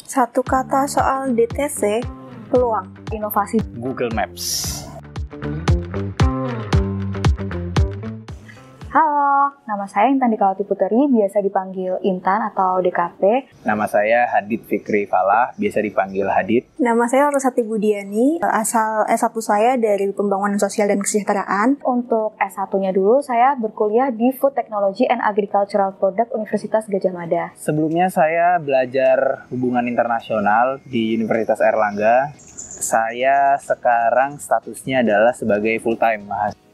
Satu kata soal DTC, peluang, inovasi. Google Maps. Halo, nama saya Intan Dikawati Puteri, biasa dipanggil Intan atau DKP. Nama saya Hadid Fikri Falah, biasa dipanggil Hadid. Nama saya Rosati Budiani, asal S1 saya dari Pembangunan Sosial dan Kesejahteraan. Untuk S1-nya dulu, saya berkuliah di Food Technology and Agricultural Product Universitas Gadjah Mada. Sebelumnya saya belajar hubungan internasional di Universitas Airlangga. Saya sekarang statusnya adalah sebagai full-time mahasiswa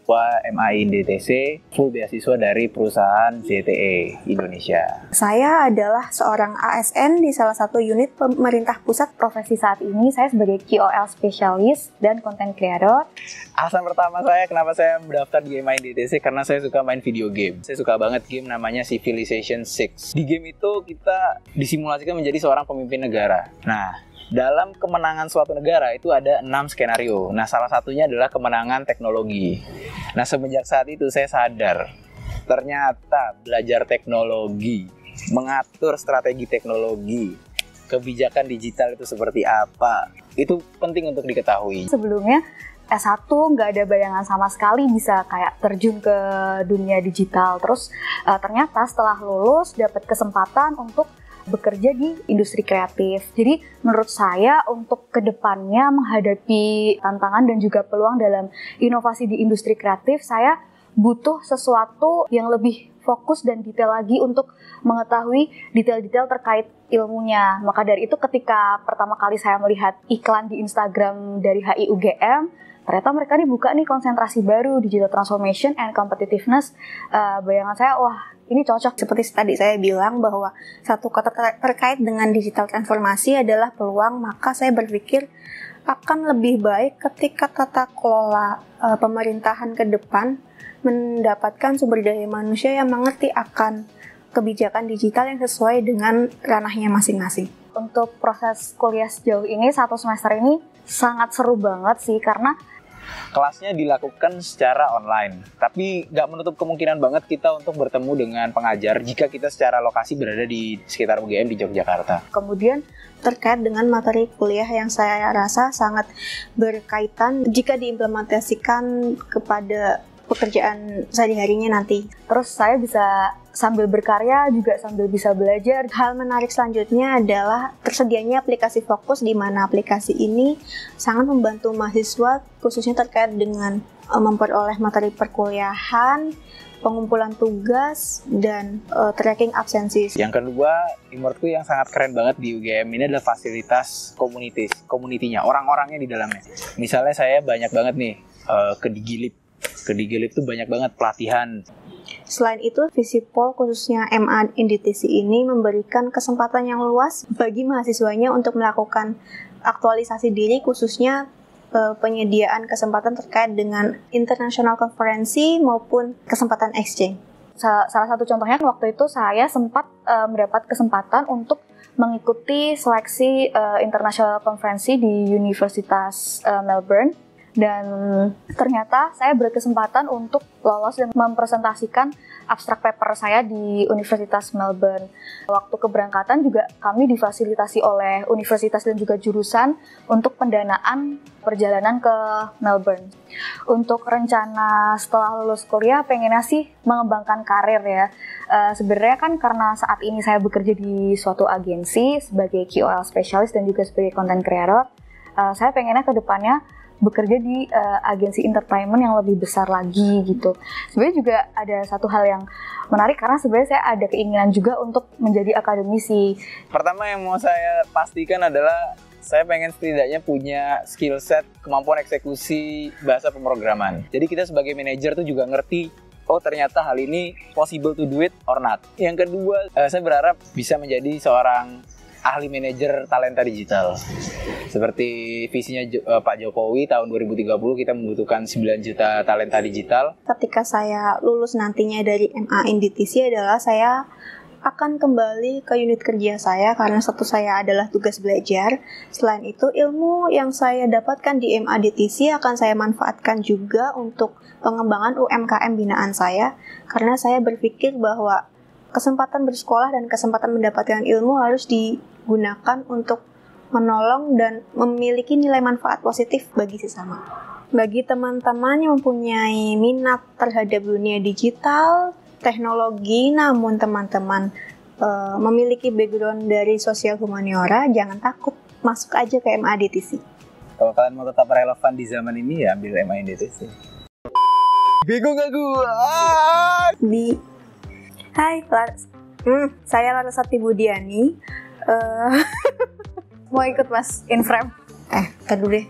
MAI DTC, full beasiswa dari perusahaan ZTE Indonesia. Saya adalah seorang ASN di salah satu unit pemerintah pusat. Profesi saat ini saya sebagai KOL Specialist dan Content Creator. Alasan pertama saya kenapa saya mendaftar di MAI DTC karena saya suka main video game. Saya suka banget game namanya Civilization 6. Di game itu kita disimulasikan menjadi seorang pemimpin negara. Nah, dalam kemenangan suatu negara itu ada 6 skenario. Nah, salah satunya adalah kemenangan teknologi. Nah, semenjak saat itu saya sadar, ternyata belajar teknologi, mengatur strategi teknologi, kebijakan digital itu seperti apa, itu penting untuk diketahui. Sebelumnya, S1 nggak ada bayangan sama sekali bisa kayak terjun ke dunia digital. Terus ternyata setelah lulus dapat kesempatan untuk bekerja di industri kreatif. Jadi menurut saya untuk kedepannya menghadapi tantangan dan juga peluang dalam inovasi di industri kreatif, saya butuh sesuatu yang lebih fokus dan detail lagi untuk mengetahui detail-detail terkait ilmunya. Maka dari itu ketika pertama kali saya melihat iklan di Instagram dari HI UGM, ternyata mereka buka nih konsentrasi baru, Digital Transformation and Competitiveness. Bayangan saya, wah ini cocok. Seperti tadi saya bilang bahwa satu kata terkait dengan digital transformasi adalah peluang, maka saya berpikir akan lebih baik ketika tata kelola pemerintahan ke depan mendapatkan sumber daya manusia yang mengerti akan kebijakan digital yang sesuai dengan ranahnya masing-masing. Untuk proses kuliah sejauh ini, 1 semester ini sangat seru banget sih, karena kelasnya dilakukan secara online, tapi nggak menutup kemungkinan banget kita untuk bertemu dengan pengajar jika kita secara lokasi berada di sekitar UGM di Yogyakarta. Kemudian terkait dengan materi kuliah yang saya rasa sangat berkaitan jika diimplementasikan kepada pekerjaan sehari-harinya nanti. Terus saya bisa sambil berkarya juga sambil bisa belajar. Hal menarik selanjutnya adalah tersedianya aplikasi fokus, di mana aplikasi ini sangat membantu mahasiswa khususnya terkait dengan memperoleh materi perkuliahan, pengumpulan tugas, dan tracking absensi. Yang kedua, menurutku yang sangat keren banget di UGM ini adalah fasilitas community-nya, orang-orangnya di dalamnya. Misalnya saya banyak banget nih ke Digilip tuh banyak banget pelatihan. Selain itu, Visipol khususnya MA DTC ini memberikan kesempatan yang luas bagi mahasiswanya untuk melakukan aktualisasi diri, khususnya penyediaan kesempatan terkait dengan international konferensi maupun kesempatan exchange. Salah satu contohnya waktu itu saya sempat mendapat kesempatan untuk mengikuti seleksi international konferensi di Universitas Melbourne. Dan ternyata saya berkesempatan untuk lolos dan mempresentasikan abstrak paper saya di Universitas Melbourne. Waktu keberangkatan juga kami difasilitasi oleh universitas dan juga jurusan untuk pendanaan perjalanan ke Melbourne. Untuk rencana setelah lulus kuliah pengennya sih mengembangkan karir ya. Sebenarnya kan karena saat ini saya bekerja di suatu agensi sebagai KOL Specialist dan juga sebagai Content Creator, saya pengennya ke depannya bekerja di agensi entertainment yang lebih besar lagi gitu. Sebenarnya juga ada satu hal yang menarik karena sebenarnya saya ada keinginan juga untuk menjadi akademisi. Pertama yang mau saya pastikan adalah saya pengen setidaknya punya skill set, kemampuan eksekusi bahasa pemrograman. Jadi kita sebagai manajer tuh juga ngerti, oh ternyata hal ini possible to do it or not. Yang kedua, saya berharap bisa menjadi seorang ahli manajer talenta digital. Seperti visinya Pak Jokowi tahun 2030 kita membutuhkan 9 juta talenta digital. Ketika saya lulus nantinya dari MA DTC adalah saya akan kembali ke unit kerja saya karena satu saya adalah tugas belajar. Selain itu, ilmu yang saya dapatkan di MA DTC akan saya manfaatkan juga untuk pengembangan UMKM binaan saya karena saya berpikir bahwa kesempatan bersekolah dan kesempatan mendapatkan ilmu harus gunakan untuk menolong dan memiliki nilai manfaat positif bagi sesama. Bagi teman-teman yang mempunyai minat terhadap dunia digital, teknologi, namun teman-teman memiliki background dari sosial humaniora, jangan takut, masuk aja ke MADTC. Kalau kalian mau tetap relevan di zaman ini, ya ambil MADTC. Bego gak gua? Hai, saya Larasati Budiani. Mau ikut Mas, in frame? Tadi dulu deh.